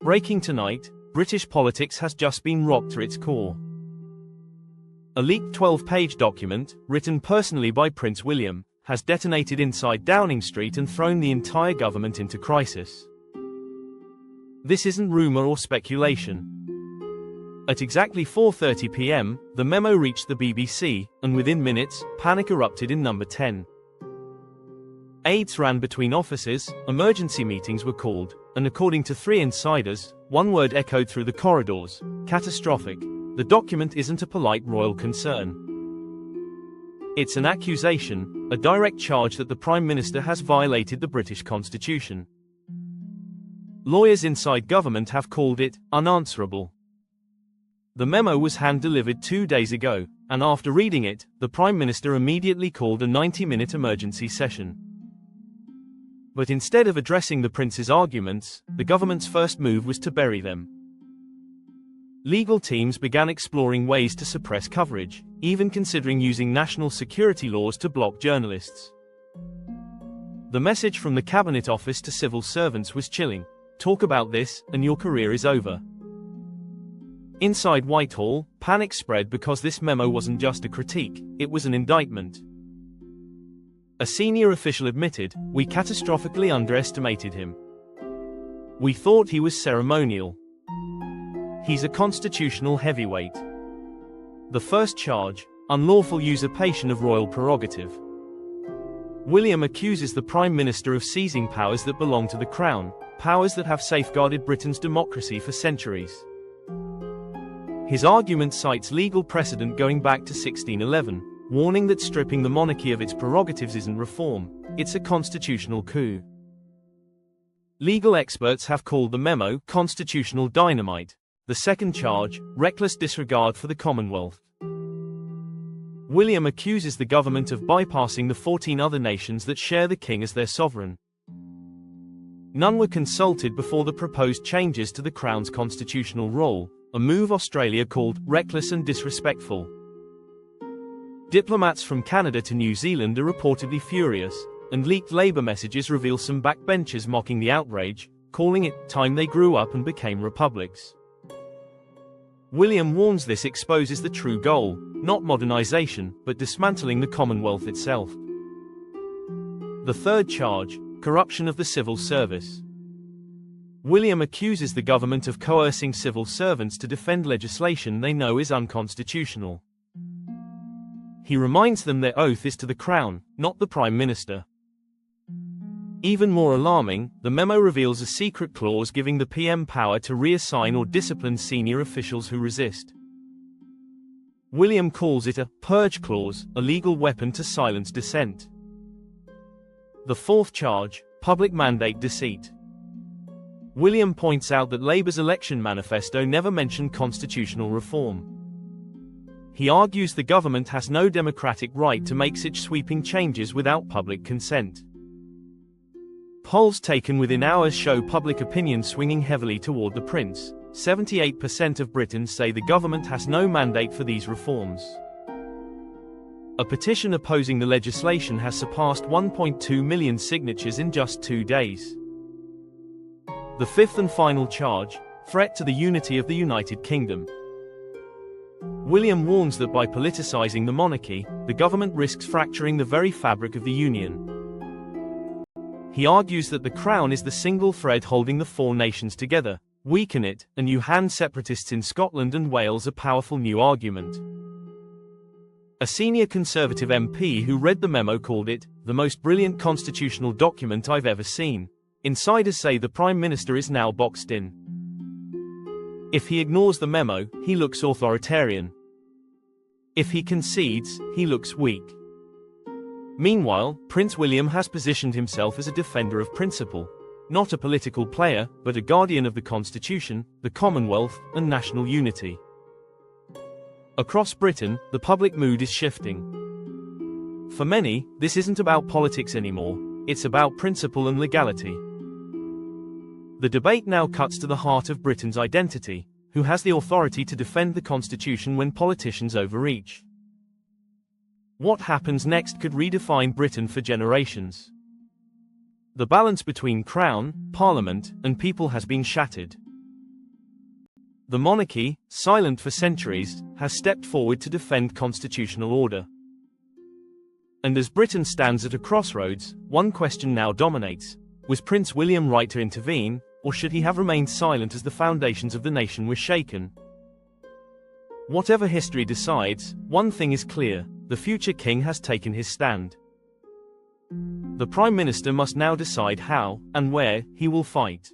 Breaking tonight, British politics has just been rocked to its core. A leaked 12-page document, written personally by Prince William, has detonated inside Downing Street and thrown the entire government into crisis. This isn't rumour or speculation. At exactly 4:30 p.m, the memo reached the BBC, and within minutes, panic erupted in number 10. Aides ran between offices, emergency meetings were called, and according to 3 insiders, one word echoed through the corridors: catastrophic. The document isn't a polite royal concern. It's an accusation, a direct charge that the Prime Minister has violated the British Constitution. Lawyers inside government have called it unanswerable. The memo was hand-delivered 2 days ago, and after reading it, the Prime Minister immediately called a 90-minute emergency session. But instead of addressing the Prince's arguments, the government's first move was to bury them. Legal teams began exploring ways to suppress coverage, even considering using national security laws to block journalists. The message from the Cabinet Office to civil servants was chilling: talk about this, and your career is over. Inside Whitehall, panic spread because this memo wasn't just a critique, it was an indictment. A senior official admitted, "We catastrophically underestimated him. We thought he was ceremonial. He's a constitutional heavyweight." The first charge: unlawful usurpation of royal prerogative. William accuses the Prime Minister of seizing powers that belong to the Crown, powers that have safeguarded Britain's democracy for centuries. His argument cites legal precedent going back to 1611, warning that stripping the monarchy of its prerogatives isn't reform, it's a constitutional coup. Legal experts have called the memo constitutional dynamite. The second charge: reckless disregard for the Commonwealth. William accuses the government of bypassing the 14 other nations that share the king as their sovereign. None were consulted before the proposed changes to the Crown's constitutional role, a move Australia called reckless and disrespectful. Diplomats from Canada to New Zealand are reportedly furious, and leaked Labour messages reveal some backbenchers mocking the outrage, calling it time they grew up and became republics. William warns this exposes the true goal, not modernisation, but dismantling the Commonwealth itself. The third charge: corruption of the civil service. William accuses the government of coercing civil servants to defend legislation they know is unconstitutional. He reminds them their oath is to the Crown, not the Prime Minister. Even more alarming, the memo reveals a secret clause giving the PM power to reassign or discipline senior officials who resist. William calls it a purge clause, a legal weapon to silence dissent. The fourth charge: public mandate deceit. William points out that Labour's election manifesto never mentioned constitutional reform. He argues the government has no democratic right to make such sweeping changes without public consent. Polls taken within hours show public opinion swinging heavily toward the Prince. 78% of Britons say the government has no mandate for these reforms. A petition opposing the legislation has surpassed 1.2 million signatures in just 2 days. The fifth and final charge: threat to the unity of the United Kingdom. William warns that by politicising the monarchy, the government risks fracturing the very fabric of the Union. He argues that the Crown is the single thread holding the 4 nations together. Weaken it, and you hand separatists in Scotland and Wales a powerful new argument. A senior Conservative MP who read the memo called it the most brilliant constitutional document I've ever seen. Insiders say the Prime Minister is now boxed in. If he ignores the memo, he looks authoritarian. If he concedes, he looks weak. Meanwhile, Prince William has positioned himself as a defender of principle. Not a political player, but a guardian of the Constitution, the Commonwealth, and national unity. Across Britain, the public mood is shifting. For many, this isn't about politics anymore, it's about principle and legality. The debate now cuts to the heart of Britain's identity: who has the authority to defend the Constitution when politicians overreach? What happens next could redefine Britain for generations. The balance between Crown, Parliament, and people has been shattered. The monarchy, silent for centuries, has stepped forward to defend constitutional order. And as Britain stands at a crossroads, one question now dominates. Was Prince William right to intervene, or should he have remained silent as the foundations of the nation were shaken? Whatever history decides, one thing is clear: the future king has taken his stand. The Prime Minister must now decide how, and where, he will fight.